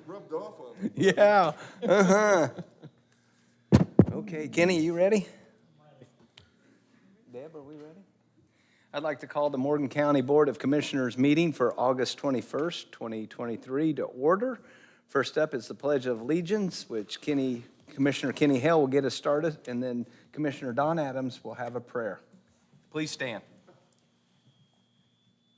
Rubbed off on me. Yeah. Okay, Kenny, you ready? Deb, are we ready? I'd like to call the Morgan County Board of Commissioners meeting for August 21st, 2023 to order. First up is the Pledge of Allegiance, which Commissioner Kenny Hale will get us started, and then Commissioner Don Adams will have a prayer. Please stand.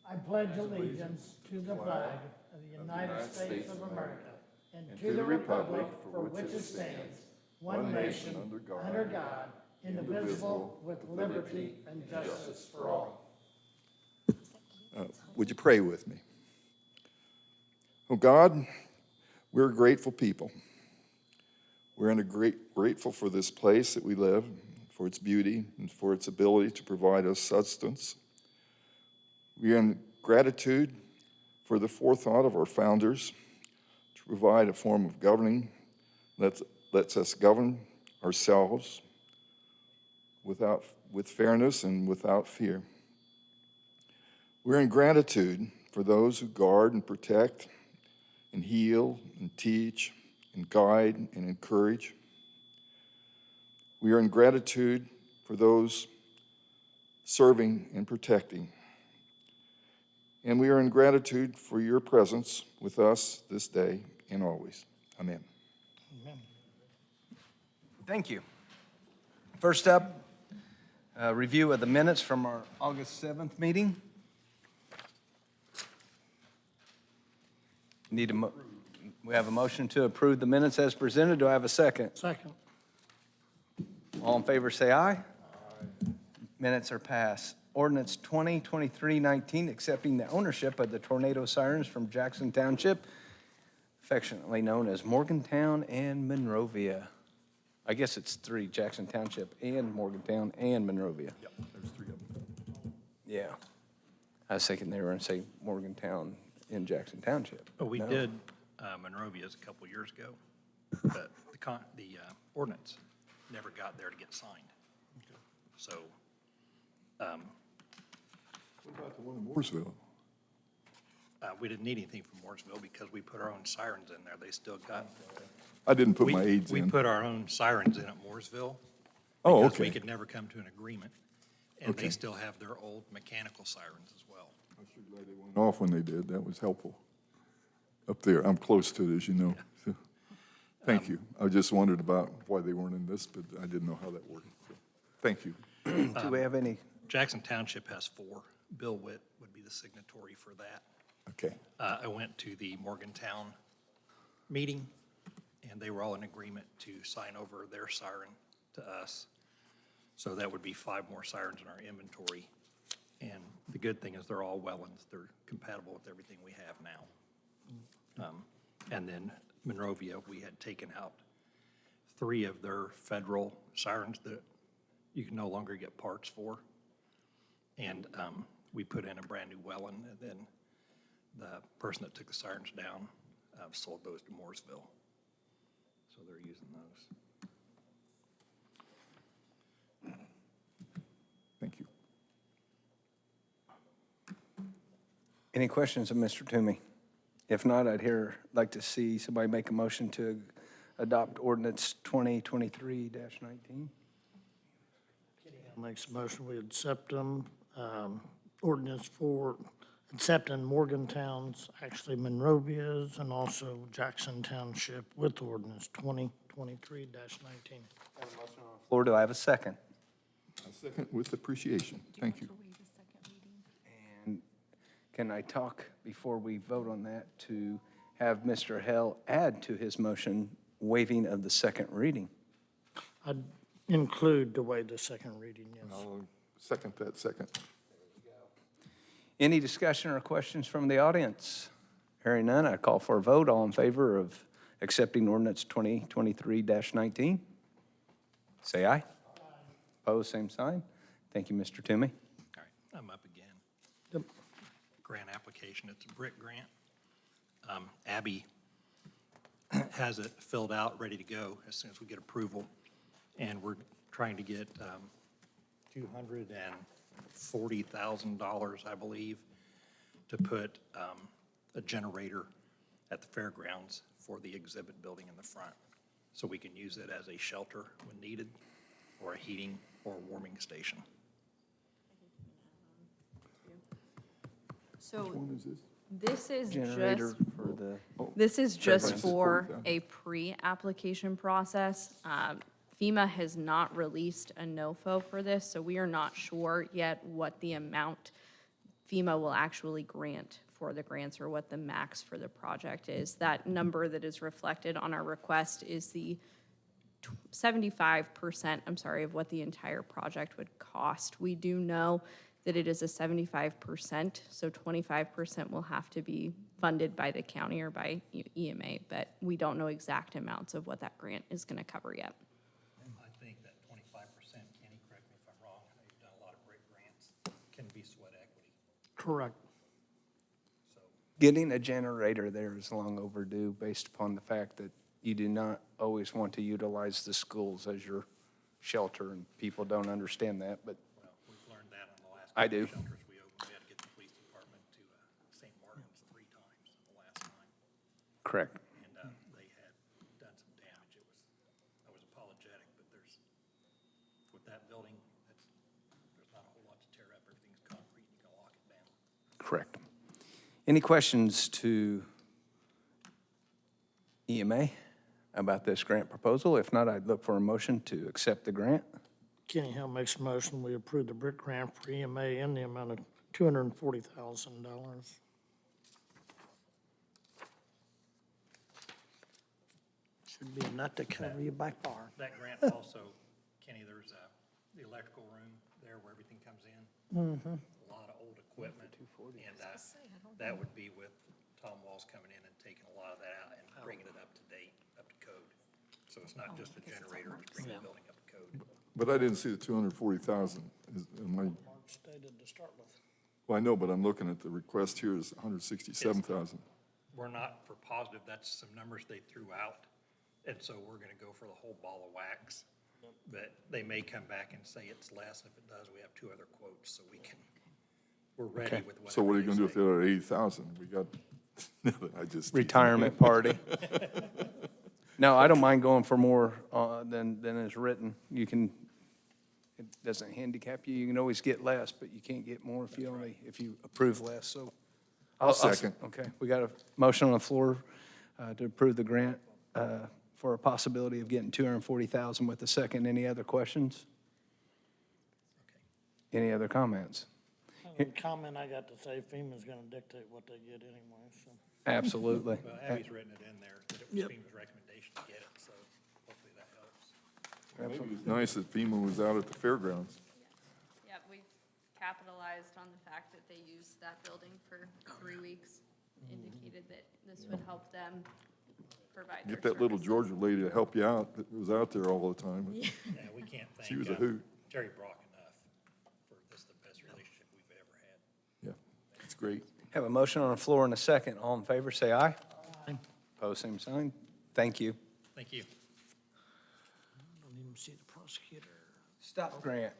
I pledge allegiance to the flag of the United States of America and to the republic for which it stands, one nation, under God, indivisible, with liberty and justice for all. Would you pray with me? Oh God, we're a grateful people. We're grateful for this place that we live, for its beauty and for its ability to provide us sustenance. We are in gratitude for the forethought of our founders to provide a form of governing that lets us govern ourselves with fairness and without fear. We're in gratitude for those who guard and protect and heal and teach and guide and encourage. We are in gratitude for those serving and protecting. And we are in gratitude for your presence with us this day and always. Amen. Amen. Thank you. First up, a review of the minutes from our August 7th meeting. We have a motion to approve the minutes as presented. Do I have a second? Second. All in favor, say aye. Aye. Minutes are passed. Ordinance 2023-19, accepting the ownership of the tornado sirens from Jackson Township, affectionately known as Morgantown and Monrovia. I guess it's three, Jackson Township and Morgantown and Monrovia. Yep, there's three of them. Yeah. I was thinking they were going to say Morgantown in Jackson Township. Well, we No. did Monrovia's a couple years ago, but the ordinance never got there to get signed. So, What about the one in Mooresville? we didn't need anything from Mooresville because we put our own sirens in there. They still got. I didn't put my aids We in. put our own sirens in at Mooresville. Oh, Because we okay. could never come to an agreement. And Okay. they still have their old mechanical sirens as well. I'm sure glad they went off when they did. That was helpful. Up there, I'm close to it, as you know. So, thank you. I just wondered about why they weren't in this, but I didn't know how that worked. So, thank you. Do we have any? Jackson Township has 4. Bill Witt would be the signatory for that. Okay. I went to the Morgantown meeting, and they were all in agreement to sign over their siren to us. So that would be 5 more sirens in our inventory. And the good thing is they're all Wellens. They're compatible with everything we have now. And then Monrovia, we had taken out 3 of their federal sirens that you can no longer get parts for. And we put in a brand-new Wellen, and then the person that took the sirens down sold those to Mooresville. So they're using those. Thank you. Any questions of Mr. Toomey? If not, I'd like to see somebody make a motion to adopt ordinance 2023-19. Makes a motion, we accept them. Ordinance for accepting Morgantown's, actually Monrovia's, and also Jackson Township with ordinance 2023-19. Floor, do I have a second? A second with appreciation. Thank you. And can I talk before we vote on that to have Mr. Hell add to his motion waiving of the second reading? I'd include the way the second reading, yes. I'll second that second. Any discussion or questions from the audience? Hearing none, I call for a vote. All in favor of accepting ordinance 2023-19? Say aye. Aye. Opposed, same sign. Thank you, Mr. Toomey. All right, I'm up again. Yep. Grant application, it's a BRIC grant. Abby has it filled out, ready to go as soon as we get approval. And we're trying to get $240,000, I believe, to put a generator at the fairgrounds for the exhibit building in the front. So we can use it as a shelter when needed, or a heating or a warming station. So What is this? this is Generator just, for the, this is just Fairgrounds. for 40,000. a pre-application process. FEMA has not released a NOFO for this, so we are not sure yet what the amount FEMA will actually grant for the grants or what the max for the project is. That number that is reflected on our request is the 75%, I'm sorry, of what the entire project would cost. We do know that it is a 75%, so 25% will have to be funded by the county or by EMA, but we don't know exact amounts of what that grant is gonna cover yet. I think that 25%, Kenny, correct me if I'm wrong, I know you've done a lot of great grants, can be sweat equity. Correct. So getting a generator there is long overdue based upon the fact that you do not always want to utilize the schools as your shelter, and people don't understand that, but well, we've learned that on the last I couple do. of shelters we opened. We had to get the police department to St. Martin's 3 times the last time, correct. and they had done some damage. I was apologetic, but with that building, there's not a whole lot to tear up. Everything's concrete, you can lock it down. Correct. Any questions to EMA about this grant proposal? If not, I'd look for a motion to accept the grant. Kenny Hill makes a motion, we approve the brick grant for EMA in the amount of $240,000. Should be enough to cover you by far. That grant also, Kenny, there's the electrical room there where everything comes in. A lot of old equipment, and that would be with Tom Walls coming in and taking a lot of that out and bringing it up to date, up to code. So it's not just a generator, it's bringing the building up to code. But I didn't see the 240,000. Am I, Mark stated to start with. well, I know, but I'm looking at the request here is 167,000. We're not for positive, that's some numbers they threw out, and so we're gonna go for the whole ball of wax. But they may come back and say it's less, and if it does, we have 2 other quotes, so we're ready with whatever So what are you they gonna do with say. the other 80,000? We got, I just. Retirement party. No, I don't mind going for more than is written. You can, it doesn't handicap you. You can always get less, but you can't get more if you approve less, so. I'll second. Okay, we got a motion on the floor to approve the grant for a possibility of getting 240,000 with a second. Any other questions? Any other comments? The comment I got to say, FEMA's gonna dictate what they get anyway, so. Absolutely. Well, Abby's written it in there, that it was FEMA's recommendation to get it, so hopefully that helps. Maybe it was nice that FEMA was out at the fairgrounds. Yeah, we capitalized on the fact that they used that building for 3 weeks, indicated that this would help them provide their Get that little services. Georgia lady to help you out that was out there all the time. Yeah, we can't thank She was a hoot. Jerry Brock enough for this, the best relationship we've ever had. Yeah, it's great. Have a motion on the floor and a second. All in favor, say aye. Aye. Pose same sign. Thank you. Thank you. Don't even see the prosecutor. Stop grant.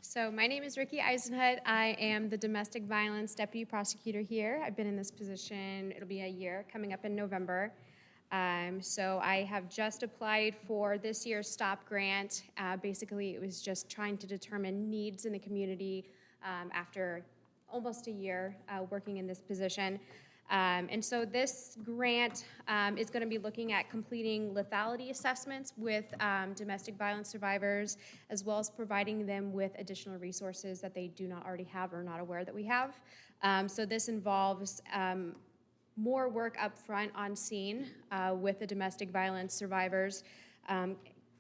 So my name is Ricky Eisenhut. I am the domestic violence deputy prosecutor here. I've been in this position, it'll be a year, coming up in November. So I have just applied for this year's STOP grant. Basically, it was just trying to determine needs in the community after almost a year working in this position. And so this grant is going to be looking at completing lethality assessments with domestic violence survivors, as well as providing them with additional resources that they do not already have or are not aware that we have. So this involves more work up front on scene with the domestic violence survivors.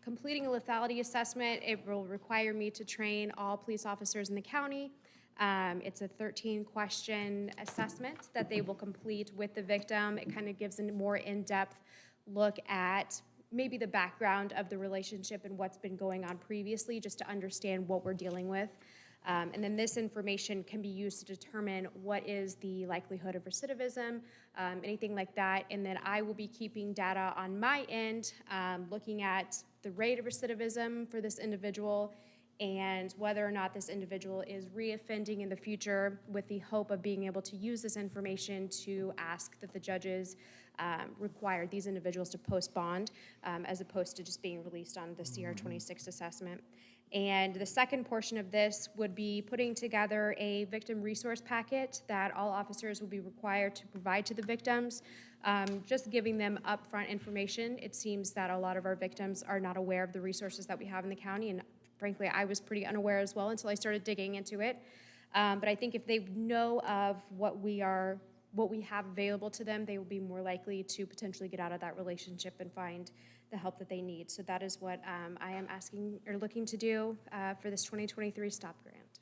Completing a lethality assessment, it will require me to train all police officers in the county. It's a 13-question assessment that they will complete with the victim. It kind of gives a more in-depth look at maybe the background of the relationship and what's been going on previously, just to understand what we're dealing with. And then this information can be used to determine what is the likelihood of recidivism, anything like that. And then I will be keeping data on my end, looking at the rate of recidivism for this individual and whether or not this individual is reoffending in the future, with the hope of being able to use this information to ask that the judges require these individuals to post bond, as opposed to just being released on the CR 26 assessment. And the second portion of this would be putting together a victim resource packet that all officers will be required to provide to the victims, just giving them upfront information. It seems that a lot of our victims are not aware of the resources that we have in the county, and frankly, I was pretty unaware as well until I started digging into it. But I think if they know of what we have available to them, they will be more likely to potentially get out of that relationship and find the help that they need. So that is what I am asking or looking to do for this 2023 STOP grant.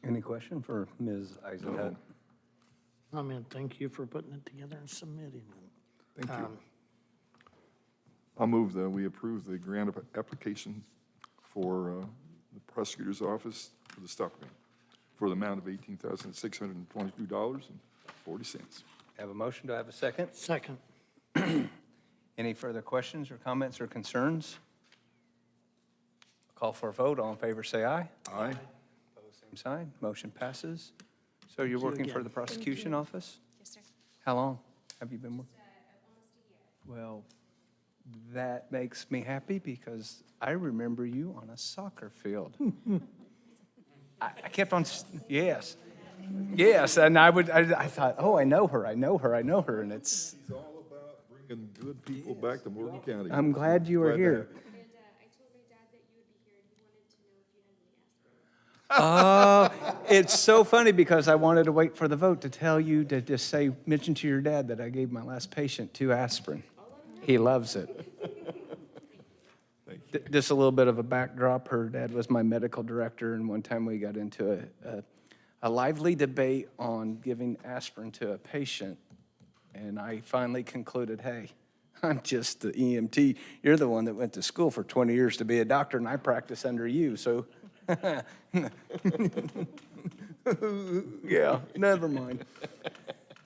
Any question for Ms. Eisenhut? I mean, thank you for putting it together and submitting it. Thank you. I'll move that we approve the grant application for the prosecutor's office for the STOP grant for the amount of $18,622.40. Have a motion, do I have a second? Second. Any further questions or comments or concerns? Call for a vote, all in favor say aye. Aye. Opposed, same sign, motion passes. So you're working for the prosecution office? Yes, sir. How long have you been working? Almost a year. Well, that makes me happy because I remember you on a soccer field. I kept on, yes, and I thought, oh, I know her, and it's, He's all about bringing good people back to Morgan County. I'm glad you were Glad to here. have you. And I told my dad that you would be here, and he wanted to know if you had any aspirin. It's so funny because I wanted to wait for the vote to tell you to just mention to your dad that I gave my last patient 2 aspirin. He loves it. Just a little bit of a backdrop. Her dad was my medical director, and one time we got into a lively debate on giving aspirin to a patient, and I finally concluded, hey, I'm just the EMT. You're the one that went to school for 20 years to be a doctor, and I practice under you, so yeah, never mind.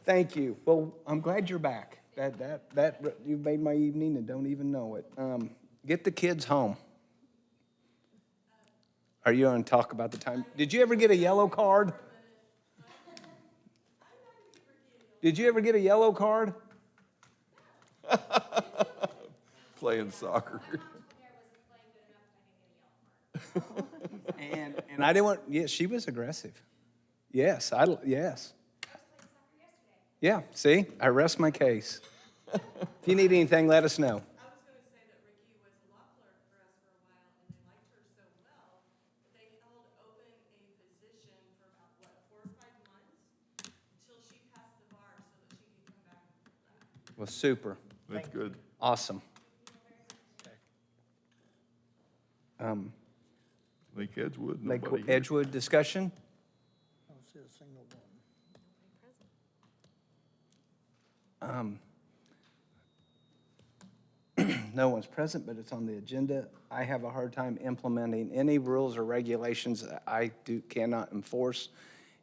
Thank you. Well, I'm glad you're back. That you've made my evening and don't even know it. Get the kids home. Are you going to talk about the time? Did you ever get a yellow card? Did you ever get a yellow card? Playing soccer. And I didn't want. Yeah, she was aggressive. Yes, yes. Yeah. See, I rest my case. If you need anything, let us know. I was going to say that Ricky was a law clerk for us for a while, and they liked her so well that they held open a position for about, 4 or 5 months until she passed the bar so that she could come back and fill that. Well, super. That's good. Awesome. Lake Edgewood, Lake nobody here. Edgewood discussion? I don't see a single one. No one's present, but it's on the agenda. I have a hard time implementing any rules or regulations that I cannot enforce,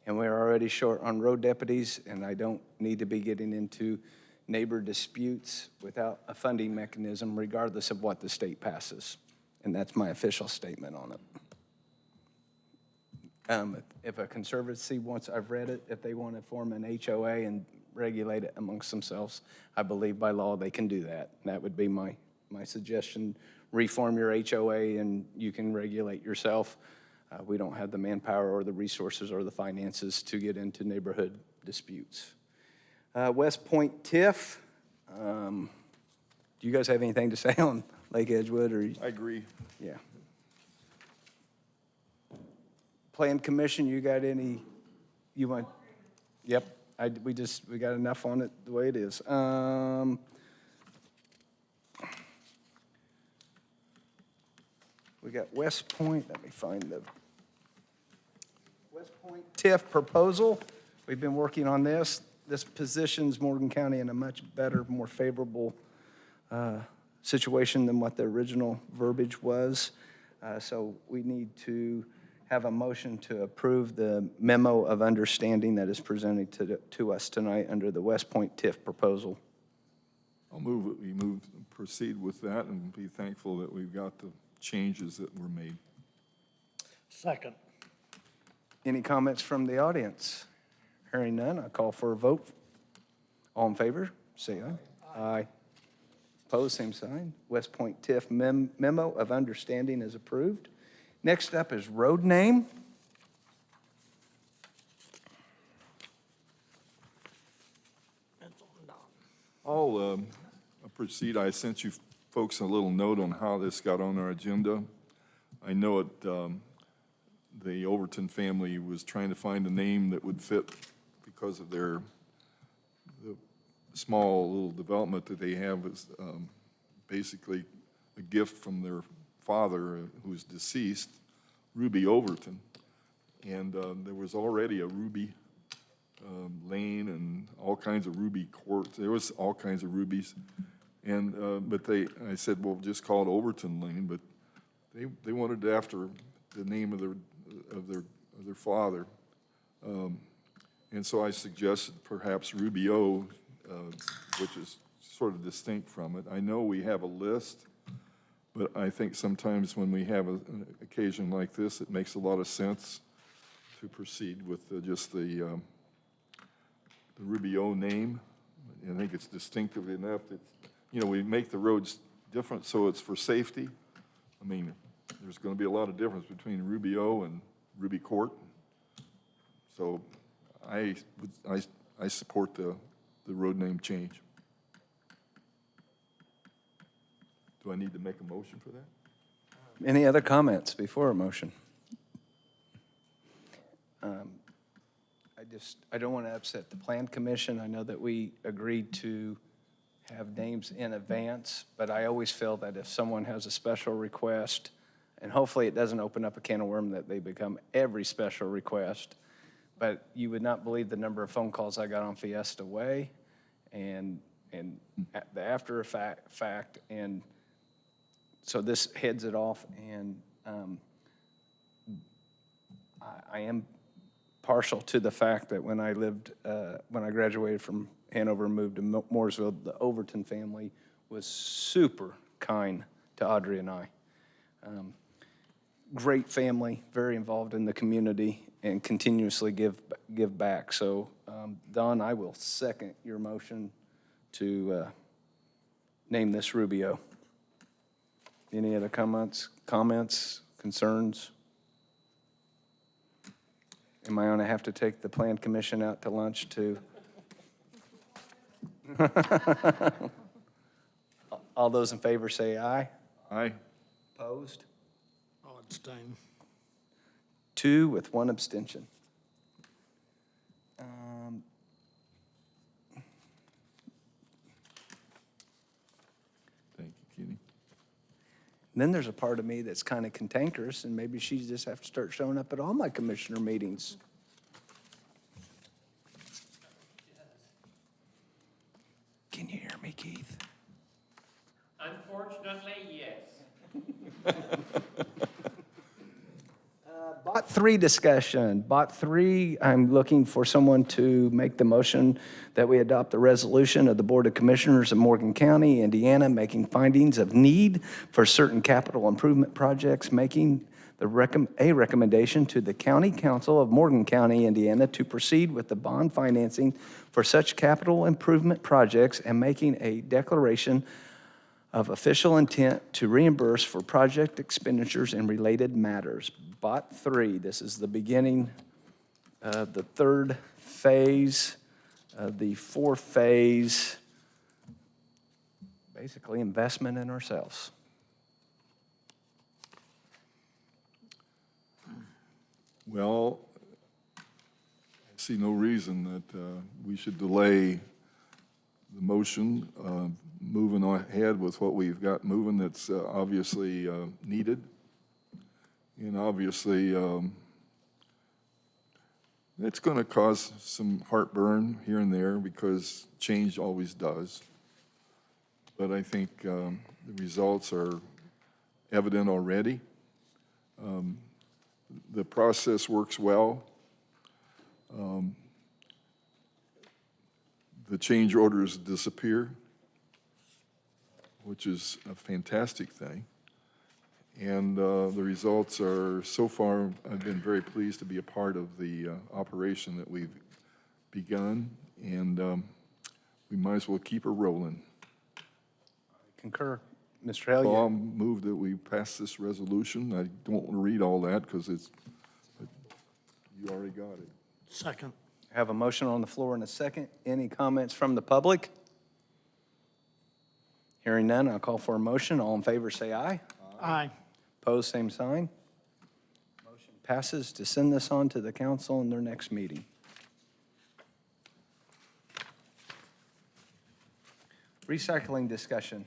and we're already short on road deputies, and I don't need to be getting into neighbor disputes without a funding mechanism, regardless of what the state passes. And that's my official statement on it. If a conservancy wants, I've read it, if they want to form an HOA and regulate it amongst themselves, I believe by law they can do that. That would be my suggestion. Reform your HOA and you can regulate yourself. We don't have the manpower or the resources or the finances to get into neighborhood disputes. West Point TIF, do you guys have anything to say on Lake Edgewood or? I agree. Yeah. Plan Commission, you got any, you want? Yep, we got enough on it the way it is. We got West Point, let me find the West Point TIF proposal. We've been working on this. This positions Morgan County in a much better, more favorable situation than what the original verbiage was. So we need to have a motion to approve the memo of understanding that is presented to us tonight under the West Point TIF proposal. I'll move it, proceed with that and be thankful that we've got the changes that were made. Second. Any comments from the audience? Hearing none, I call for a vote. All in favor, say aye. Aye. Opposed, same sign. West Point TIF memo of understanding is approved. Next up is road name. I'll proceed. I sent you folks a little note on how this got on our agenda. I know the Overton family was trying to find a name that would fit because of the small little development that they have is basically a gift from their father, who's deceased, Ruby Overton. And there was already a Ruby Lane and all kinds of Ruby Court. There was all kinds of Rubies. And, I said, well, just call it Overton Lane, but they wanted it after the name of their father. And so I suggested perhaps Rubio, which is sort of distinct from it. I know we have a list, but I think sometimes when we have an occasion like this, it makes a lot of sense to proceed with just the Rubio name. I think it's distinctive enough that, we make the roads different so it's for safety. I mean, there's going to be a lot of difference between Rubio and Ruby Court. So I support the road name change. Do I need to make a motion for that? Any other comments before a motion? I don't want to upset the Plan Commission. I know that we agreed to have names in advance, but I always feel that if someone has a special request, and hopefully it doesn't open up a can of worms that they become every special request, but you would not believe the number of phone calls I got on Fiesta Way and the after fact, and so this heads it off, and I am partial to the fact that when I graduated from Hanover and moved to Mooresville, the Overton family was super kind to Audrey and I. Great family, very involved in the community, and continuously give back. So, Don, I will second your motion to name this Rubio. Any other comments, concerns? Am I going to have to take the Plan Commission out to lunch too? All those in favor say aye. Aye. Opposed? I'll abstain. 2 with 1 abstention. Thank you, Kenny. Then there's a part of me that's kind of cantankerous, and maybe she just have to start showing up at all my commissioner meetings. Can you hear me, Keith? Unfortunately, yes. Bot 3 discussion. Bot 3, I'm looking for someone to make the motion that we adopt the resolution of the Board of Commissioners of Morgan County, Indiana, making findings of need for certain capital improvement projects, making a recommendation to the County Council of Morgan County, Indiana, to proceed with the bond financing for such capital improvement projects, and making a declaration of official intent to reimburse for project expenditures and related matters. Bot 3, this is the beginning of the 3rd phase of the 4th phase, basically investment in ourselves. Well, I see no reason that we should delay the motion, moving ahead with what we've got moving that's obviously needed. And obviously, it's going to cause some heartburn here and there because change always does. But I think the results are evident already. the process works well. The change orders disappear, which is a fantastic thing. And the results are, so far, I've been very pleased to be a part of the operation that we've begun, and we might as well keep her rolling. Concur. Mr. So I'll Hale, move that we pass this resolution. I don't want to read all that because it's, you already got it. Second. I have a motion on the floor in a second. Any comments from the public? Hearing none, I'll call for a motion. All in favor, say aye. Aye. Opposed, same sign. Motion passes to send this on to the council in their next meeting. Recycling discussion.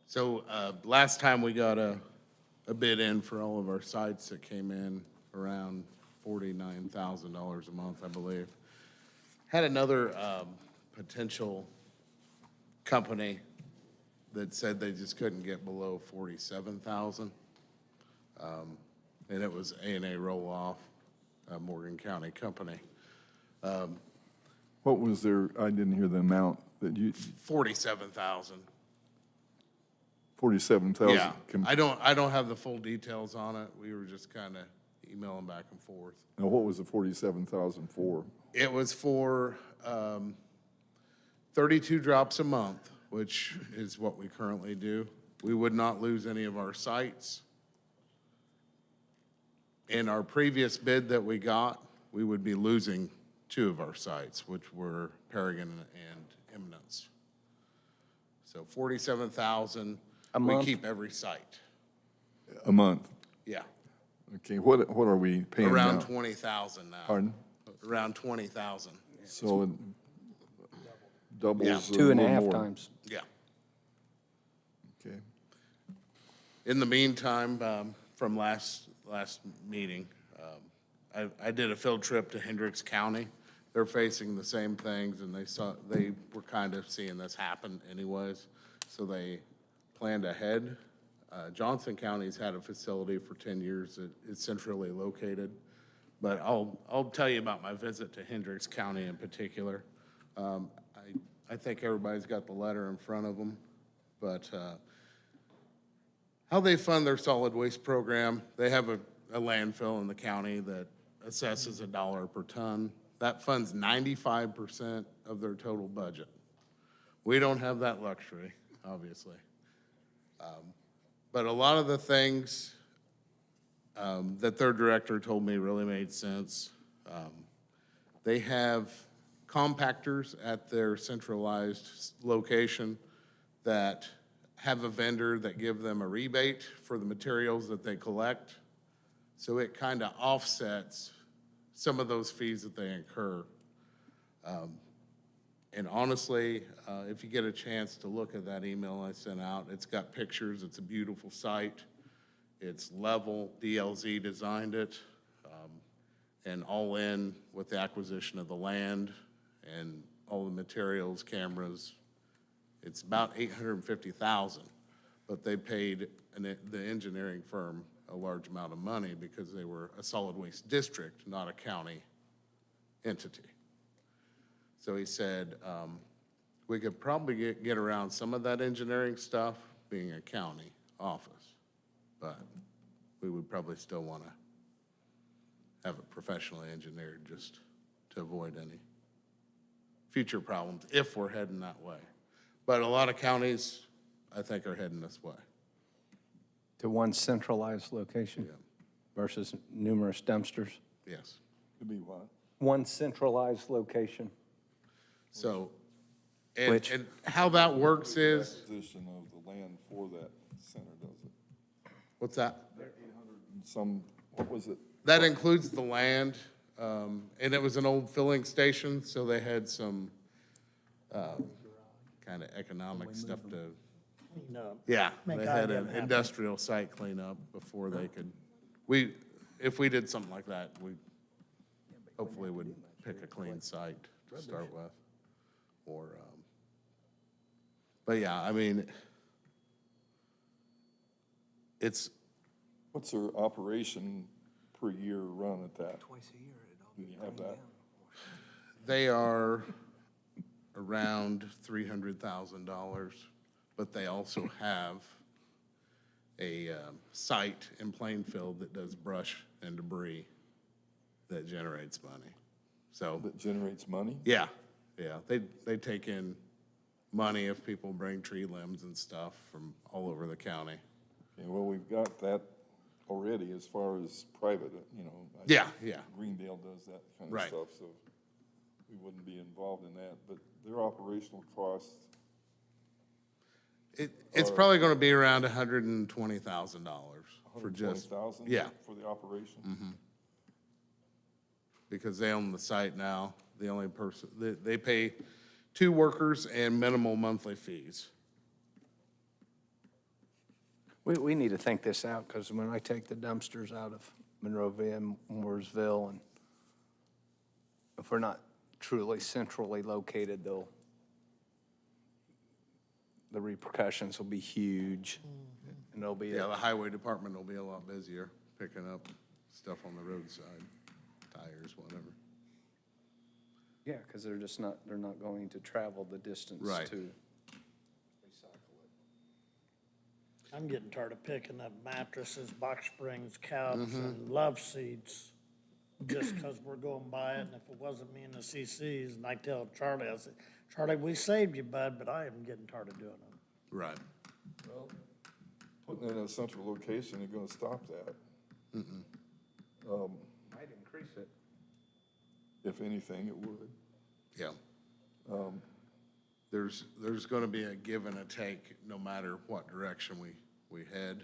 So last time we got a bid in for all of our sites that came in around $49,000 a month, I believe. Had another potential company that said they just couldn't get below 47,000. And it was A&A Roll-Off, a Morgan County company. What was their, I didn't hear the amount that you, 47,000. 47,000? Yeah, I don't have the full details on it. We were just kind of emailing back and forth. Now, what was the 47,000 for? It was for 32 drops a month, which is what we currently do. We would not lose any of our sites. In our previous bid that we got, we would be losing 2 of our sites, which were Paragon and Eminence. So 47,000. A We month? keep every site. A month? Yeah, Okay, what are we paying now? around 20,000 now. Pardon? Around 20,000. So it doubles Yeah. a Two and a little half more. times. Yeah. Okay. In the meantime, from last meeting, I did a field trip to Hendricks County. They're facing the same things, and they were kind of seeing this happen anyways, so they planned ahead. Johnson County's had a facility for 10 years that is centrally located, but I'll tell you about my visit to Hendricks County in particular. I think everybody's got the letter in front of them, but how they fund their solid waste program, they have a landfill in the county that assesses $1 per ton. That funds 95% of their total budget. We don't have that luxury, obviously. But a lot of the things that their director told me really made sense. They have compactors at their centralized location that have a vendor that give them a rebate for the materials that they collect. So it kind of offsets some of those fees that they incur. And honestly, if you get a chance to look at that email I sent out, it's got pictures, it's a beautiful site, it's level, DLZ designed it, and all in with the acquisition of the land and all the materials, cameras, it's about $850,000, but they paid the engineering firm a large amount of money because they were a solid waste district, not a county entity. So he said, we could probably get around some of that engineering stuff being a county office, but we would probably still want to have it professionally engineered just to avoid any future problems if we're heading that way. But a lot of counties, I think, are heading this way. To one centralized location versus numerous dumpsters. Yes. To be what? One centralized location. So, Which- and how that works is, Acquisition of the land for that center, does it? what's that? Some, what was it? That includes the land, and it was an old filling station, so they had some kind of economic stuff to, yeah, Make they had IBM an happy. industrial site cleanup before they could, if we did something like that, hopefully would pick a clean site to start with. Or, but yeah, I mean, it's, What's their operation per year run at that? Twice a year, it'll Do you have that? they are around $300,000, but they also have a site in Plainfield that does brush and debris that generates money. So, That generates money? yeah, they take in money if people bring tree limbs and stuff from all over the county. Okay, well, we've got that already as far as private, you know. Yeah, yeah. Greendale does that kind of Right. stuff, so we wouldn't be involved in that. But their operational costs, It's probably gonna be around $120,000 for just, 120,000? yeah. For the operation? Because they own the site now. The only person, they pay 2 workers and minimal monthly fees. We need to think this out, because when I take the dumpsters out of Monrovia and Mooresville, and if we're not truly centrally located, the repercussions will be huge. And there'll be, Yeah, the highway department will be a lot busier picking up stuff on the roadside, tires, whatever. yeah, because they're not going to travel the distance Right. to. I'm getting tired of picking up mattresses, box springs, couch, and love seats just because we're going by it. And if it wasn't me and the CCs, and I tell Charlie, I said, Charlie, we saved you, bud, but I am getting tired of doing it. Right. Well, putting it in a central location, you're gonna stop that. Might increase it. If anything, it would. Yeah. There's gonna be a give and a take no matter what direction we head.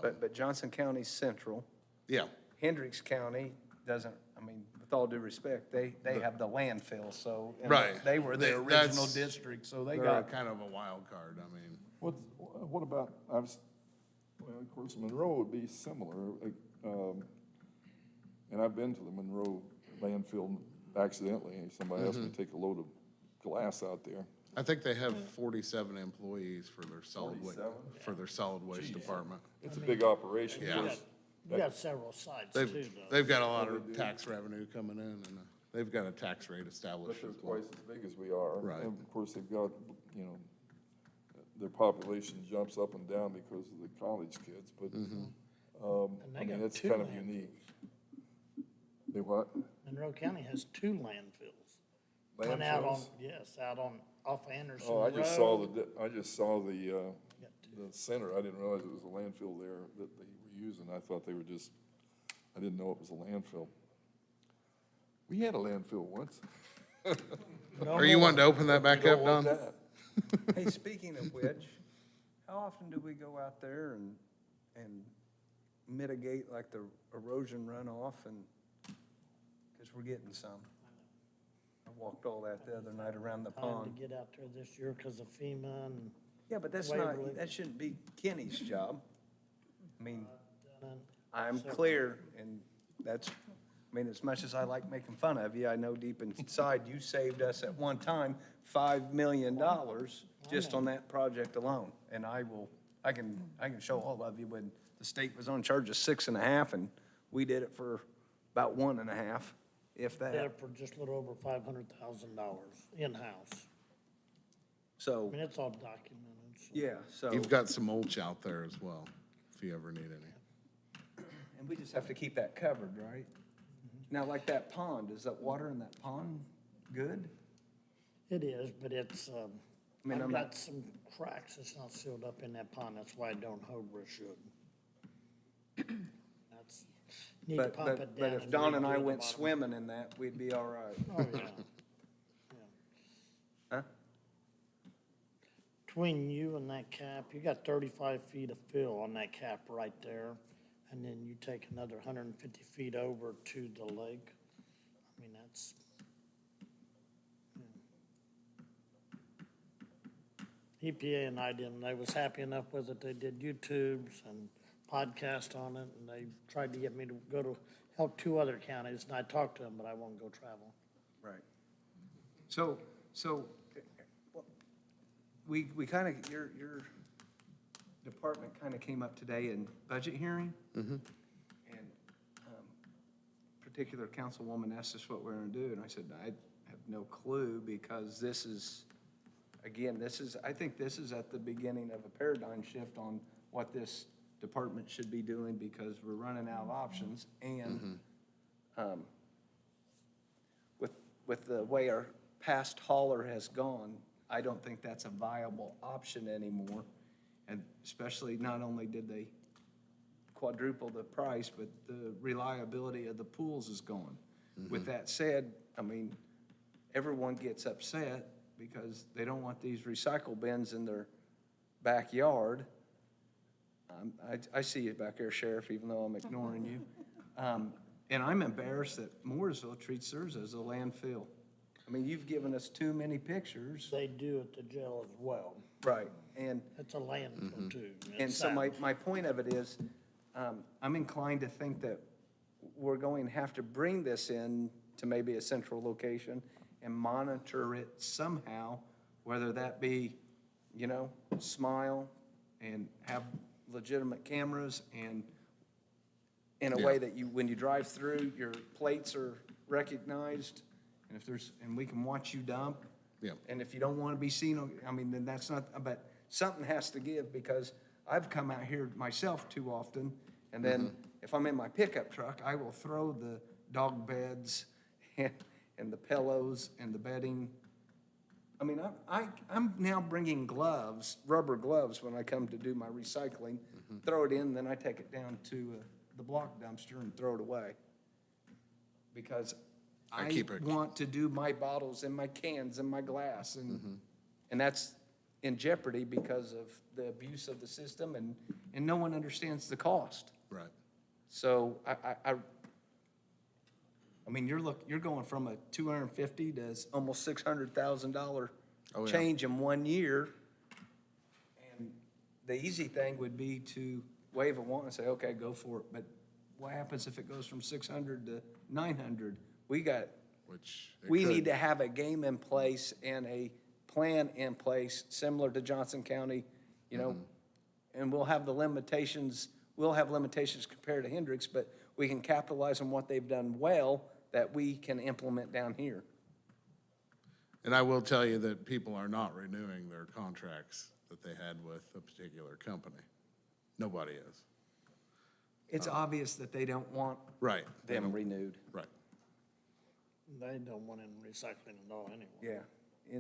But Johnson County's central. Yeah, Hendricks County doesn't, I mean, with all due respect, they have the landfill, so. and Right. They were the They- original that's- district, so they they're got. kind of a wild card, I mean. What about, well, of course, Monroe would be similar, like, and I've been to the Monroe landfill accidentally. Somebody asked me to take a load of glass out there. I think they have 47 employees for their solid waste, 47? for their solid waste department. It's a big operation. Yeah. Of course, You got several sites too, though. They've got a lot of tax revenue coming in, and they've got a tax rate but established they're as well. twice as big as we are. Right. And of course, they've got, you know, their population jumps up and down because of the college kids, but, And I they mean, got it's 2 kind of landfills. unique. They what? Monroe County has 2 landfills. One out on, Landfills? yes, out on, off Anderson Oh, Road. I just saw the center. I didn't realize it was a landfill there that they were using. I thought they were just, I didn't know it was a landfill. We had a landfill once. Are you wanting to open that back up, Don't want Don? that. Hey, speaking of which, how often do we go out there and mitigate like the erosion runoff and, because we're getting some. I walked all that the other night around the Time pond. to get out there this year because of FEMA and, Yeah, but that's Waverly. not, that shouldn't be Kenny's job. I mean, and I'm clear, and that's, I mean, as much as I like making fun of you, I know deep inside you saved us at one time $5 million just on that project alone. And I can show all of you when the state was on charge of 6.5, and we did it for about 1.5, if did that. it for just a little over $500,000 in-house. So, I mean, it's all documented. So. yeah, so, You've got some mulch out there as well, if you ever need any. and we just have to keep that covered, right? Now, like that pond, is that water in that pond good? It is, but it's, mean, I've I'm got not- some cracks. It's not sealed up in that pond. That's why I don't hold where it should. That's, need to But, pump it but, down. but if Don and I re-do the went bottom. swimming in that, we'd be all right. Oh, yeah. Huh? Between you and that cap, you got 35 feet of fill on that cap right there. And then you take another 150 feet over to the lake. I mean, that's, EPA and I didn't, they was happy enough with it. They did YouTubes and podcast on it, and they tried to get me to go to help 2 other counties, and I talked to them, but I won't go travel. Right. So, we kind of, your department kind of came up today in budget hearing. And particular councilwoman asked us what we're going to do, and I said, I have no clue, because this is, again, I think this is at the beginning of a paradigm shift on what this department should be doing, because we're running out of options, and with the way our past hauler has gone, I don't think that's a viable option anymore. And especially, not only did they quadruple the price, but the reliability of the pools is gone. With that said, I mean, everyone gets upset because they don't want these recycle bins in their backyard. I see you back there, Sheriff, even though I'm ignoring you. And I'm embarrassed that Mooresville treats theirs as a landfill. I mean, you've given us too many pictures. They do at the jail as well. Right, and It's a landfill too. And It's so sad. my point of it is, I'm inclined to think that we're going to have to bring this in to maybe a central location and monitor it somehow, whether that be, Smile and have legitimate cameras, and in a way that when you drive through, your plates are recognized, and we can watch you dump. Yeah. And if you don't want to be seen, then that's not, but something has to give, because I've come out here myself too often, and then if I'm in my pickup truck, I will throw the dog beds and the pillows and the bedding. I mean, I'm now bringing gloves, rubber gloves, when I come to do my recycling, throw it in, then I take it down to the block dumpster and throw it away. Because I keep it- want to do my bottles and my cans and my glass, and that's in jeopardy because of the abuse of the system, and no one understands the cost. Right. So I mean, you're going from a $250 to almost $600,000 Oh, yeah. change in 1 year. And the easy thing would be to wave a wand and say, okay, go for it. But what happens if it goes from 600 to 900? Which it We could. need to have a game in place and a plan in place, similar to Johnson County, and we'll have limitations compared to Hendricks, but we can capitalize on what they've done well that we can implement down here. And I will tell you that people are not renewing their contracts that they had with a particular company. Nobody is. It's obvious that they don't want Right. them renewed. Right. They don't want any recycling at all anyway. Yeah.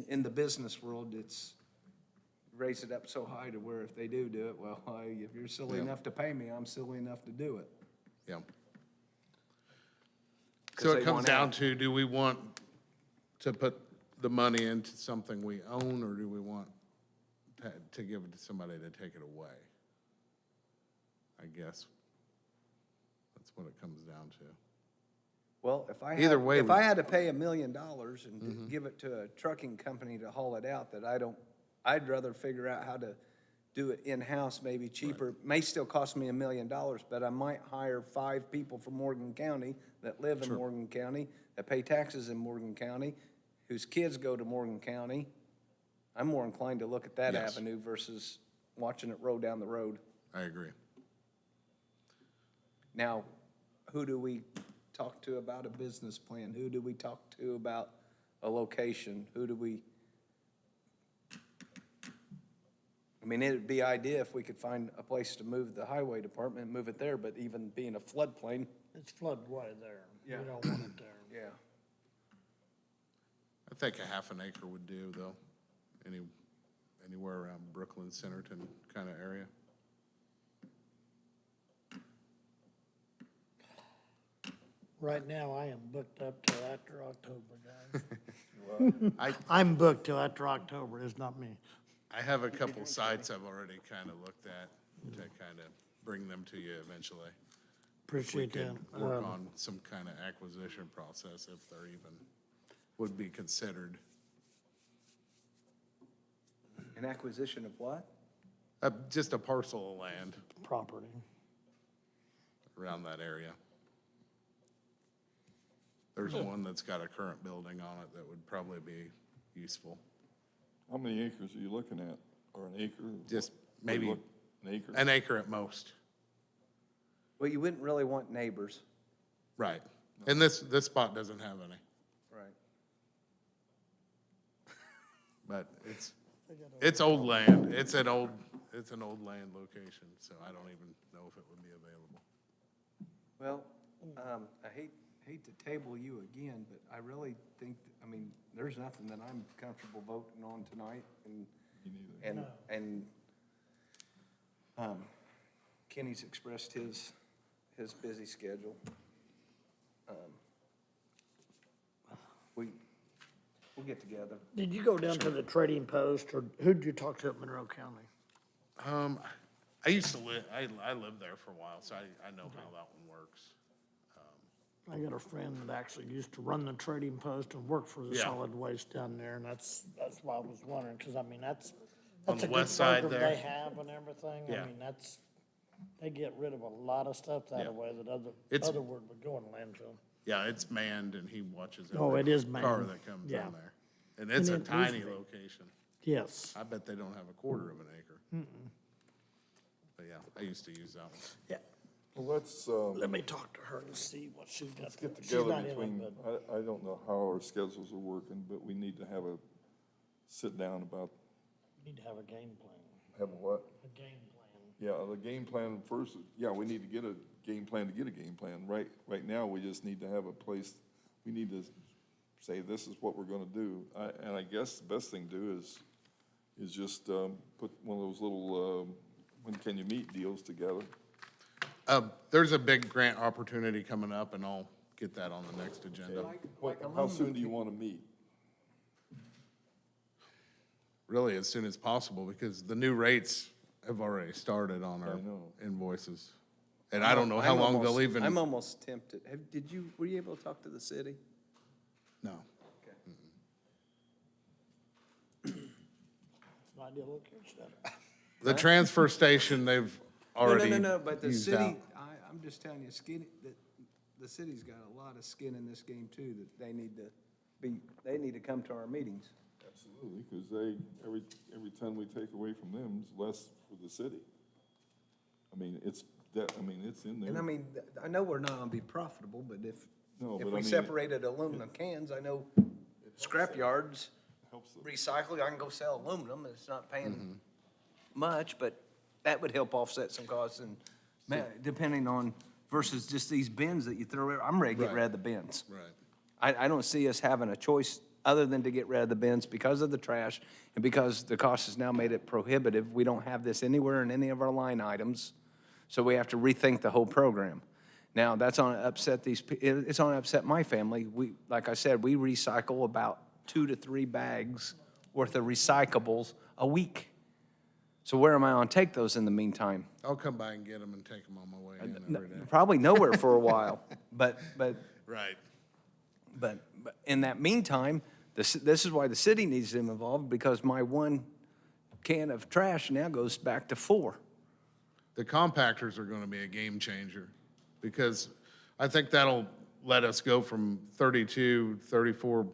In the business world, it's raise it up so high to where if they do it, well, if you're silly Yeah. enough to pay me, I'm silly enough to do it. Yeah. 'Cause So they it comes want down out. to, do we want to put the money into something we own, or do we want to give it to somebody to take it away? I guess that's what it comes down to. Well, if I Either had, way, if we- I had to pay $1 million and give it to a trucking company to haul it out, I'd rather figure out how to do it in-house, maybe cheaper. May still cost me $1 million, but I might hire 5 people from Morgan County that live in Morgan County, that pay taxes in Morgan County, whose kids go to Morgan County. I'm more inclined to look at that Yes. avenue versus watching it roll down the road. I agree. Now, who do we talk to about a business plan? Who do we talk to about a location? I mean, it'd be idea if we could find a place to move the highway department, move it there, but even being a floodplain. It's floodway there. Yeah. You don't want it there. Yeah. I think a half an acre would do, though. Anywhere around Brooklyn, Centerton kind of area. Right now, I am booked up till after October, guys. I I'm booked till after October, it's not me. have a couple sites I've already kind of looked at to kind of bring them to you eventually. We Appreciate could that. work on some kind of acquisition process if there even would be considered. An acquisition of what? Just a parcel of land. Property. around that area. There's one that's got a current building on it that would probably be useful. How many acres are you looking at? Or an acre? Just What do you maybe look- An acre? an acre at most. Well, you wouldn't really want neighbors. Right. And this spot doesn't have any, Right. but it's old land. It's an old land location, so I don't even know if it would be available. Well, I hate to table you again, but I really think, I mean, there's nothing that I'm comfortable voting on tonight, and Kenny's expressed his busy schedule. We'll get together. Did you go down to the Trading Post, or who'd you talk to at Monroe County? I used to live, I lived there for a while, so I know how that one works. I got a friend that actually used to run the Trading Post and work for the Yeah. solid waste down there, and that's why I was wondering, because I mean, that's On a the good west side program there? they have and everything. Yeah. I mean, they get rid of a lot of stuff that Yeah. way that It's- other word would go in landfill. Yeah, it's manned and he watches Oh, every it is car manned. that comes Yeah. in there. And it's a And it tiny used to be. location. Yes. I bet they don't have a quarter of an acre. But yeah, I used to use that one. Yeah. Well, let's, Let me talk to her and see what she's got. let's get She's together not in it, between, but I don't know how our schedules are working, but we need to have a sit down about, we need to have a game plan, have a what? a game plan. Yeah, the game plan first, yeah, we need to get a game plan to get a game plan. Right now, we just need to have a place, we need to say, this is what we're gonna do. And I guess the best thing to do is just, put one of those little, when can you meet deals together. There's a big grant opportunity coming up and I'll get that on the next agenda. How soon do you wanna meet? Really, as soon as possible, because the new rates have already started on our I know. invoices. And I don't know how I'm long they'll almost- even. I'm almost tempted. Were you able to talk to the city? No. It's an ideal location. The transfer station, they've already No, but the used city, out. I'm just telling you, the city's got a lot of skin in this game too, that they need to come to our meetings. Absolutely, because every ton we take away from them is less for the city. I mean, it's in there. And I mean, I know we're not gonna be profitable, but if No, but I we mean- separated aluminum cans, I know scrap yards, Helps them. recycling, I can go sell aluminum, it's not paying much, but that would help offset some costs and, depending on, versus just these bins that you throw, I'm ready to get Right. rid of the bins. Right. I don't see us having a choice other than to get rid of the bins because of the trash and because the cost has now made it prohibitive. We don't have this anywhere in any of our line items, so we have to rethink the whole program. Now, that's on upset it's on upset my family. Like I said, we recycle about 2 to 3 bags worth of recyclables a week. So where am I gonna take those in the meantime? I'll come by and get them and take them on my way in every day. Probably nowhere for a while, but Right. But in that meantime, this is why the city needs them involved, because my 1 can of trash now goes back to 4. The compactors are gonna be a game changer, because I think that'll let us go from 32, 34,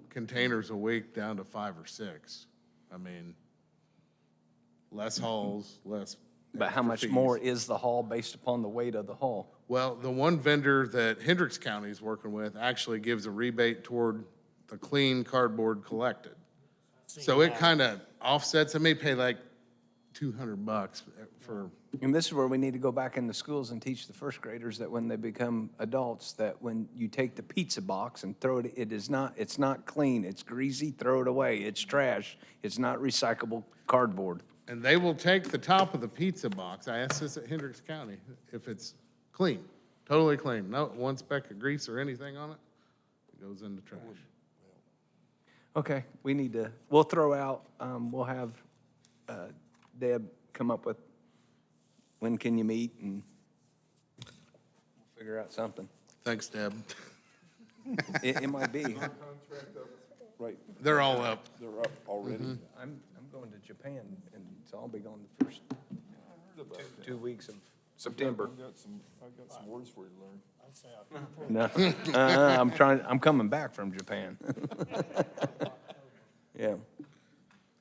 containers a week down to 5 or 6. I mean, less hauls, less But how extra much fees. more is the haul based upon the weight of the haul? Well, the one vendor that Hendricks County is working with actually gives a rebate toward the clean cardboard collected. So it kind of offsets, it may pay like $200 for, And this is where we need to go back into schools and teach the first graders that when they become adults, that when you take the pizza box and throw it, it's not clean, it's greasy, throw it away, it's trash, it's not recyclable cardboard. and they will take the top of the pizza box. I asked this at Hendricks County, if it's clean, totally clean, no one speck of grease or anything on it, it goes in the trash. Okay, we'll throw out, we'll have Deb come up with when can you meet, and we'll figure out something. Thanks, Deb. It might be. Right, They're all up. they're up already. I'm going to Japan, and so I'll be gone the first 2 weeks of September. I've got some words for you to learn. No, I'm coming back from Japan. Yeah.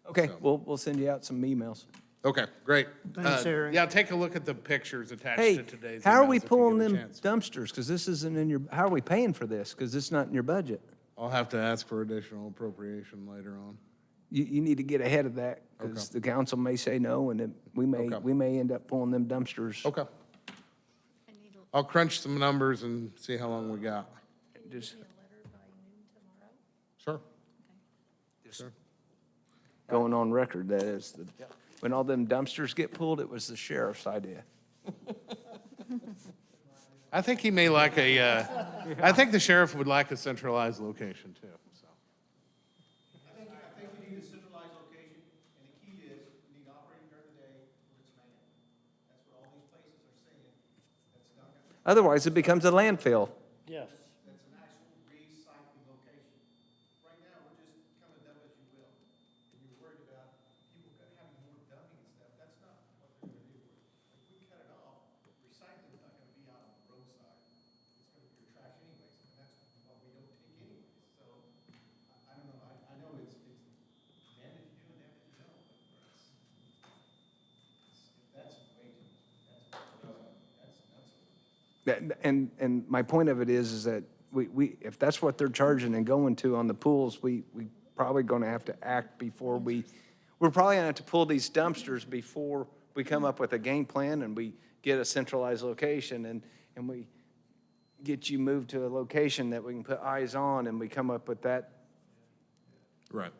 Okay, we'll send you out some emails. Okay, great. Thanks, Eric. Yeah, take a look at the pictures attached Hey, to today's emails. how are we if you pulling get a them chance. dumpsters? Because this isn't in your, how are we paying for this? Because it's not in your budget. I'll have to ask for additional appropriation later on. You need to get ahead of that, because the council may say no, and then we may end up pulling them dumpsters. Okay. I'll crunch some numbers and see how long we got. Just Sure. going on record, that is, when all them dumpsters get pulled, it was the sheriff's idea. I think he may like I think the sheriff would like a centralized location too, so. I think you need a centralized location, and the key is, you need operating during the day where it's manned. That's what all these places are saying. That's not gonna, Otherwise, it becomes a landfill. Yes. that's an actual recycling location. Right now, we're just kind of dump as you will, and you're worried about people having more dumping and stuff. That's not what they're gonna do. If we cut it off, recycling's not gonna be out on the roadside. It's gonna be your trash anyways, and that's what we don't take anyways. So, I don't know, I know it's damn if you do and damn if you don't, but that's way too much. That's nuts. And my point of it is that if that's what they're charging and going to on the pools, we probably gonna have to act before we're probably gonna have to pull these dumpsters before we come up with a game plan and we get a centralized location and we get you moved to a location that we can put eyes on and we come up with that. Right.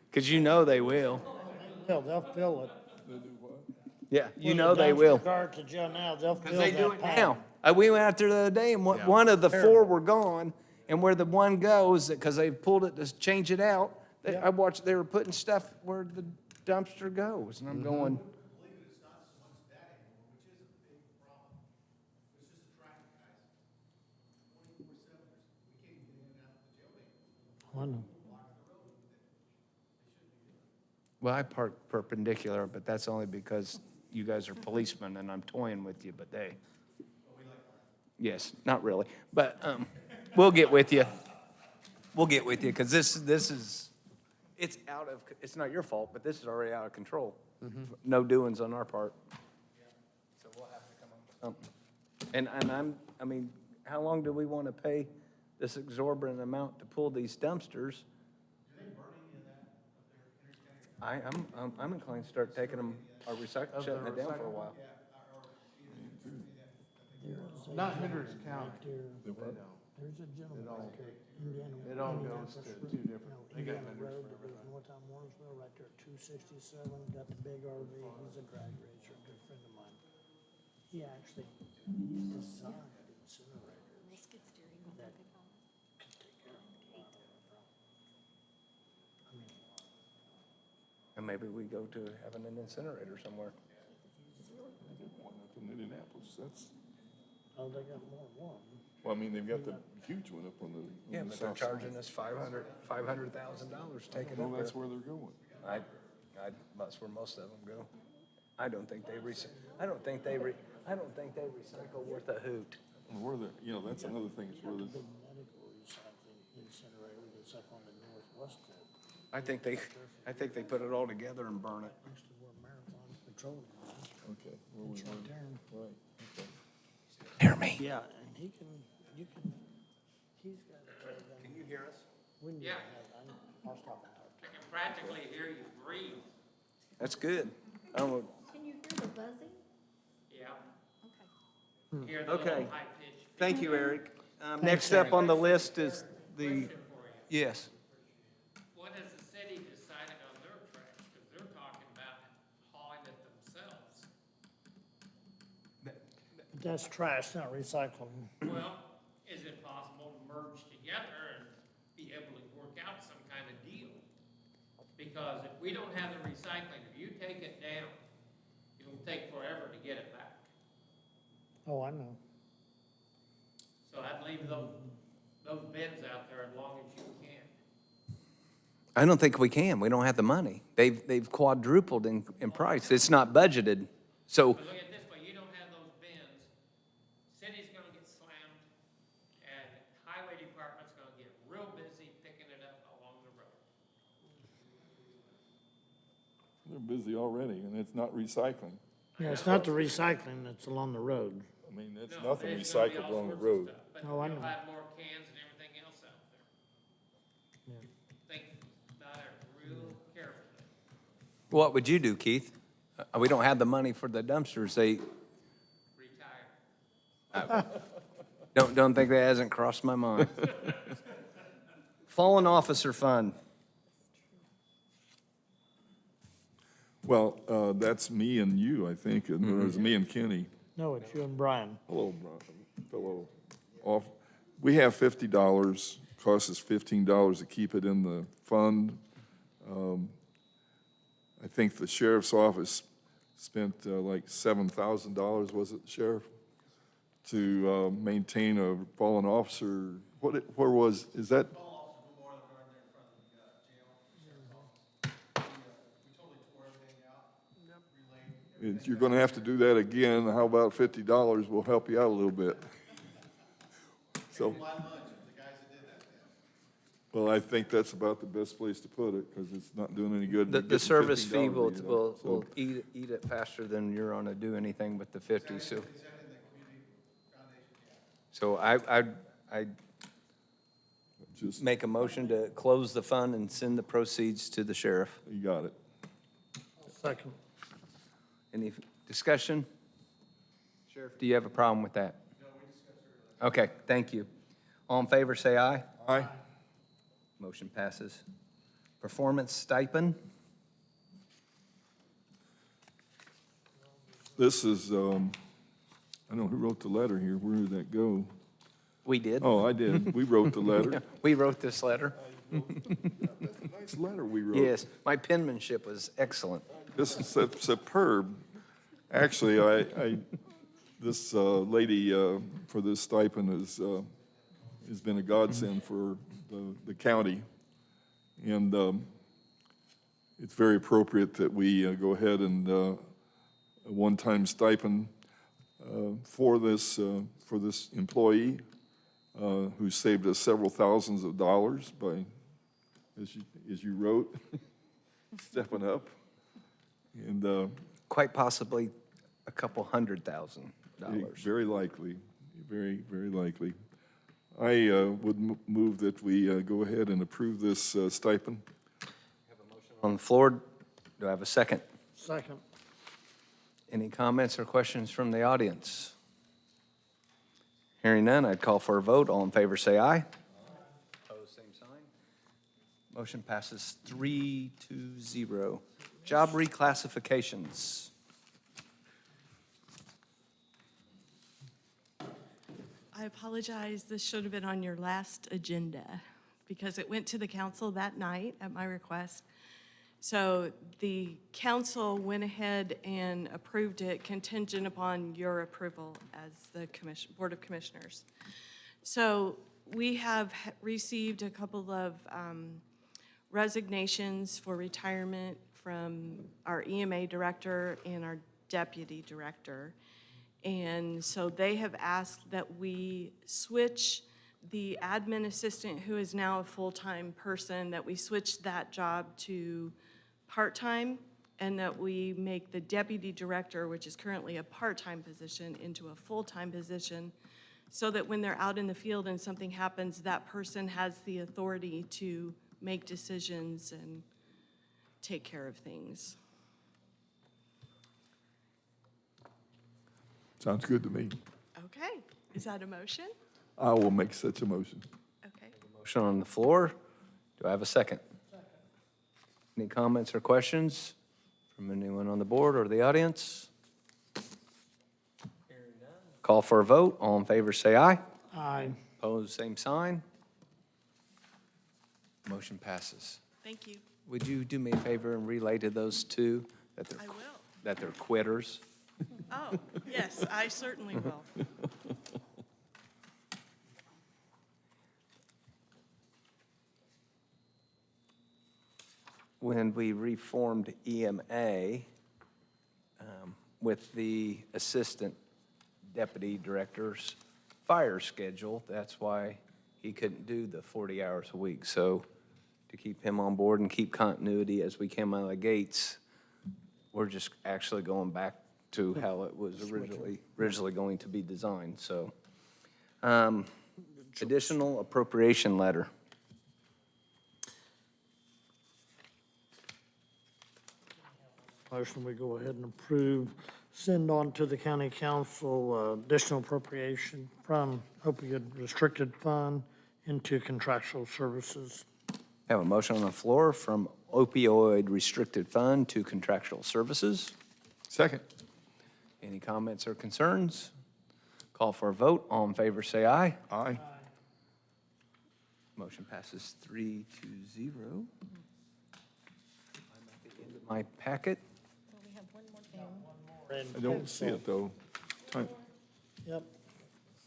Because you know they will. They'll fill it. Yeah, you When know the they dumpster will. Guard to jail now, they'll Because fill they do that it pad. now. We went out there the other day, and Yeah. one of the four were gone, and where the one goes, because they pulled it to change it out, I watched, they were putting stuff where the dumpster goes, and I'm going, Believe it, it's not so much that anymore, which is a big problem. It's just the traffic, guys. 24/7, we can't even get in and out of the jail anymore. I know. well, I park perpendicular, but that's only because you guys are policemen, and I'm toying with you, but they. Yes, not really, but we'll get with you. We'll get with you, because this is, it's not your fault, but this is already out of control. No doings on our part. So we'll have to come up with something. And I mean, how long do we want to pay this exorbitant amount to pull these dumpsters? I'm inclined to start taking them, shutting it down for a while. Not Hendricks County. There's a gentleman back here, Indiana. It all goes to two different- they got Indiana vendors Road for that goes everything. north on Warrensville, right there at 267, got the big RV, he's a drag racer, a good friend of mine. He actually, he's designed an incinerator that could take care of a lot of our problems. I mean, And maybe we go to having an incinerator somewhere. One up in Indianapolis, that's, oh, they got more than one. well, I mean, they've got the huge one up on the Yeah, but they're south side. charging us $500,000 taking Well, it that's there. where they're going. That's where most of them go. I don't think they recycle worth a hoot. And where the, that's another thing, is where the, Big medical recycling incinerator that's up on the northwest end, I think they put it all together and burn it. next to where Marathon Petroleum is. okay. where we It's right were. there. Right, okay. Hear me. Yeah, and he's got a. Can you hear us? We need to have, I was talking to her. I can practically hear you breathe. That's good. I don't, Can you hear the buzzing? Yeah. Okay. Hear the Okay. little high-pitched. thank you, Eric. Next up on the list is the, Question for you. yes. What has the city decided on their trash? Because they're talking about hauling it themselves. That's trash, not recycling. Well, is it possible to merge together and be able to work out some kind of deal? Because if we don't have the recycling, if you take it down, it'll take forever to get it back. Oh, I know. So I'd leave those bins out there as long as you can. I don't think we can. We don't have the money. They've quadrupled in price. It's not budgeted. So, But look at it this way, you don't have those bins, city's gonna get slammed, and highway department's gonna get real busy picking it up along the road. They're busy already, and it's not recycling. Yeah, it's not the recycling that's along the road. I mean, it's No, nothing there's gonna be recycled all along the sorts of road. stuff, But Oh, I you'll know. have more cans and everything else out there. Think about it real carefully. what would you do, Keith? We don't have the money for the dumpsters. Retire. Don't think that hasn't crossed my mind. Fallen officer fund. Well, that's me and you, I think, and there's me and Kenny. No, it's you and Brian. Hello, fellow off. We have $50, costs us $15 to keep it in the fund. I think the sheriff's office spent like $7,000, was it, Sheriff? To maintain a fallen officer. Where was, is that? You're gonna have to do that again. How about $50? We'll help you out a little bit. So. Well, I think that's about the best place to put it, because it's not doing any good. The getting service $15 fee either, will so. eat it faster than you're gonna do anything with the 50, so. So I Just, make a motion to close the fund and send the proceeds to the sheriff. you got it. Second. Any discussion? Sheriff, do you have a problem with that? No, we discussed it earlier. Okay, thank you. All in favor, say aye. Aye. Motion passes. Performance stipend? This is, I don't know who wrote the letter here. Where did that go? We did. Oh, I did. We wrote the letter. We wrote this letter. Nice letter we wrote. Yes, my penmanship was excellent. This is superb. Actually, this lady for this stipend has been a godsend for the county. And it's very appropriate that we go ahead and a one-time stipend for this employee who saved us several thousands of dollars by, as you wrote, stepping up. And Quite possibly a couple $100,000. very likely, very, very likely. I would move that we go ahead and approve this stipend. On the floor, do I have a second? Second. Any comments or questions from the audience? Hearing none, I'd call for a vote. All in favor, say aye. Opposed, same sign. Motion passes 3-0. Job reclassifications. I apologize, this should have been on your last agenda because it went to the council that night at my request. So the council went ahead and approved it contingent upon your approval as the Board of Commissioners. So we have received a couple of resignations for retirement from our EMA director and our deputy director. And so they have asked that we switch the admin assistant, who is now a full-time person, that we switch that job to part-time, and that we make the deputy director, which is currently a part-time position, into a full-time position, so that when they're out in the field and something happens, that person has the authority to make decisions and take care of things. Sounds good to me. Okay, is that a motion? I will make such a motion. Okay. Motion on the floor. Do I have a second? Any comments or questions from anyone on the board or the audience? Call for a vote. All in favor, say aye. Aye. Opposed, same sign. Motion passes. Thank you. Would you do me a favor and relay to those two that I will. they're quitters? Oh, yes, I certainly will. when we reformed EMA with the assistant deputy director's fire schedule, that's why he couldn't do the 40 hours a week. So to keep him on board and keep continuity as we came out of the gates, we're just actually going back to how it was originally going to be designed, so. Additional appropriation letter. Motion, we go ahead and approve, send on to the county council additional appropriation from opioid restricted fund into contractual services. Have a motion on the floor from opioid restricted fund to contractual services. Second. Any comments or concerns? Call for a vote. All in favor, say aye. Aye. Motion passes 3-0. I'm at the end of my packet. We have one more thing. I don't see it, though. I Yep.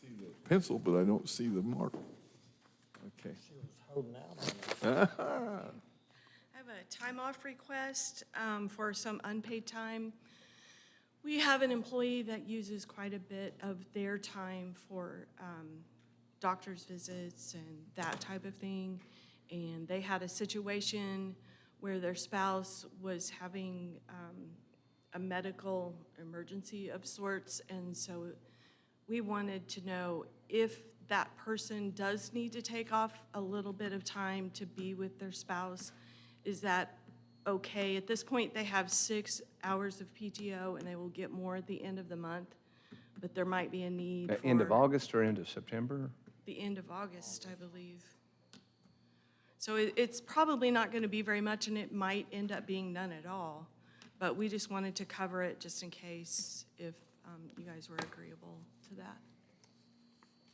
see the pencil, but I don't see the mark. Okay. She was holding out on us. I have a time-off request for some unpaid time. We have an employee that uses quite a bit of their time for doctor's visits and that type of thing. And they had a situation where their spouse was having a medical emergency of sorts. And so we wanted to know if that person does need to take off a little bit of time to be with their spouse, is that okay? At this point, they have 6 hours of PTO, and they will get more at the end of the month, but there might be a need for... End of August or end of September? The end of August, I believe. So it's probably not going to be very much, and it might end up being none at all, but we just wanted to cover it just in case if you guys were agreeable to that.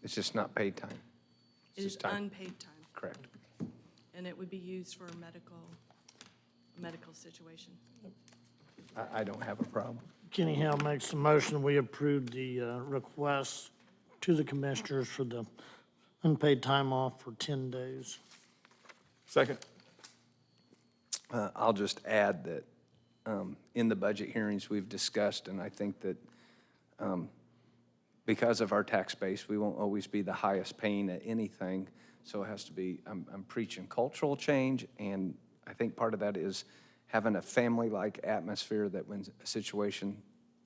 It's just not paid time. It is unpaid time, Correct. and it would be used for a medical situation. I don't have a problem. Kenny Hale makes the motion, we approve the request to the commissioners for the unpaid time off for 10 days. Second. I'll just add that in the budget hearings, we've discussed, and I think that because of our tax base, we won't always be the highest paying at anything. So it has to be, I'm preaching cultural change, and I think part of that is having a family-like atmosphere that when a situation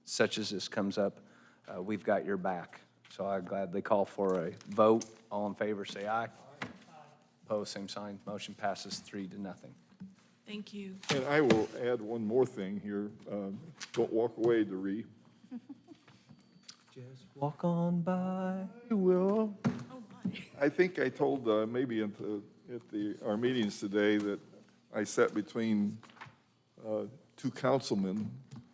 such as this comes up, we've got your back. So I gladly call for a vote. All in favor, say aye. Opposed, same sign. Motion passes 3-0. Thank you. And I will add one more thing here. Don't walk away, Doree. Just walk on by. You will. Oh, my. I think I told maybe at our meetings today that I sat between two councilmen,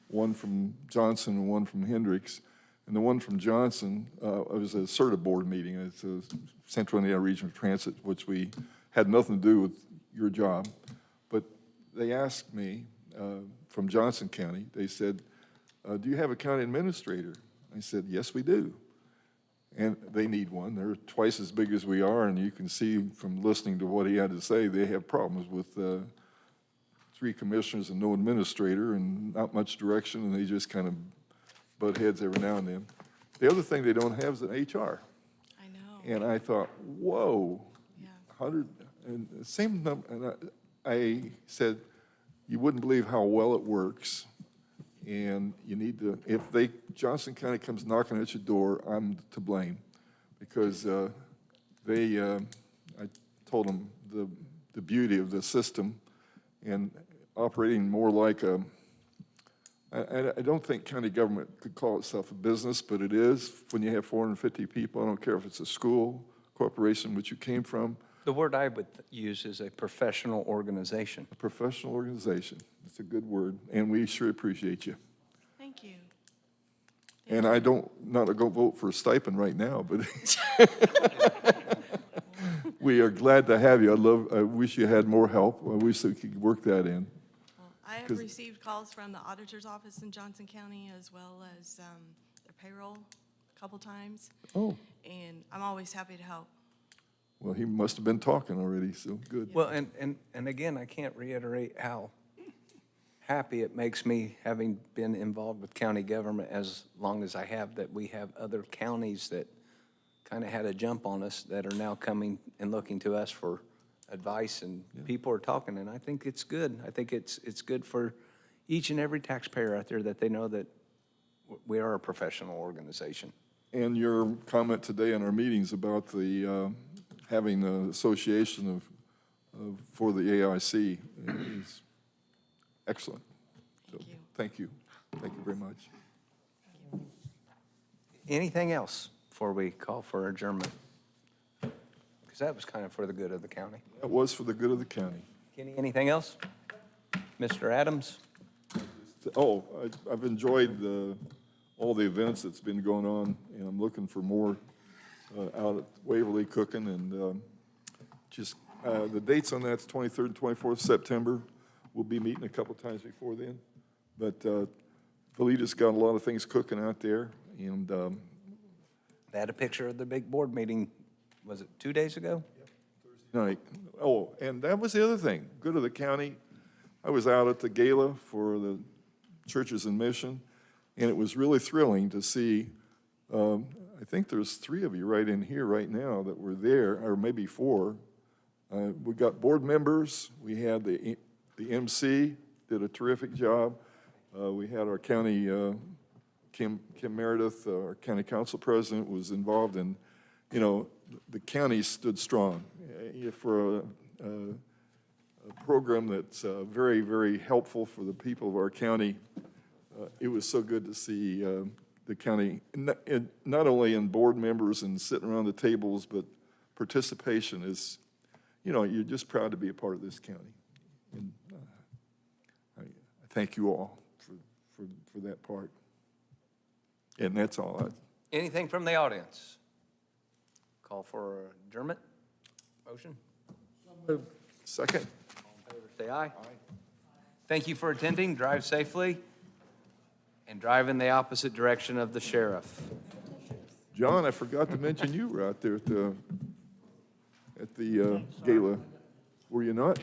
one from Johnson and one from Hendricks. And the one from Johnson, it was a CERTA board meeting. It's a Central Indiana Regional Transit, which we had nothing to do with your job. But they asked me from Johnson County, they said, do you have a county administrator? I said, yes, we do. And they need one. They're twice as big as we are, and you can see from listening to what he had to say, they have problems with 3 commissioners and no administrator and not much direction, and they just kind of butt heads every now and then. The other thing they don't have is an HR. I know. And I thought, whoa, Yeah. 100, and the same number, and I said, you wouldn't believe how well it works. And you need to, if Johnson County comes knocking at your door, I'm to blame. Because I told them the beauty of the system and operating more like I don't think county government could call itself a business, but it is when you have 450 people. I don't care if it's a school, corporation, which you came from, The word I would use is a professional organization. a professional organization. It's a good word, and we sure appreciate you. Thank you. And I don't, not to go vote for a stipend right now, but we are glad to have you. I wish you had more help. I wish we could work that in. Well, I have 'Cause- received calls from the auditor's office in Johnson County as well as their payroll a couple times, Oh, and I'm always happy to help. Well, he must have been talking already, so good. Well, and again, I can't reiterate how happy it makes me, having been involved with county government as long as I have, that we have other counties that kind of had a jump on us that are now coming and looking to us for advice, and people are talking, and I think it's good. I think it's good for each and every taxpayer out there that they know that we are a professional organization. And your comment today in our meetings about the, having the association for the AIC is excellent. So, thank you. Thank you very much. Anything else before we call for adjournment? Because that was kind of for the good of the county. That was for the good of the county. Kenny, anything else? Mr. Adams? Oh, I've enjoyed all the events that's been going on, and I'm looking for more out at Waverly cooking, and just the dates on that's 23rd and 24th September. We'll be meeting a couple times before then, but Valita's got a lot of things cooking out there, and They had a picture of the big board meeting, was it 2 days ago? night. Oh, and that was the other thing, good of the county. I was out at the gala for the Churches in Mission, and it was really thrilling to see, I think there's 3 of you right in here right now that were there, or maybe 4. We got board members, we had the MC, did a terrific job. We had our county, Kim Meredith, our county council president, was involved in, you know, the county stood strong for a program that's very, very helpful for the people of our county. It was so good to see the county, not only in board members and sitting around the tables, but participation is, you know, you're just proud to be a part of this county. And I thank you all for that part. And that's all. Anything from the audience? Call for adjournment? Motion? Second. All in favor, say aye. Aye. Thank you for attending. Drive safely and drive in the opposite direction of the sheriff. John, I forgot to mention you were out there at the gala. Were you not?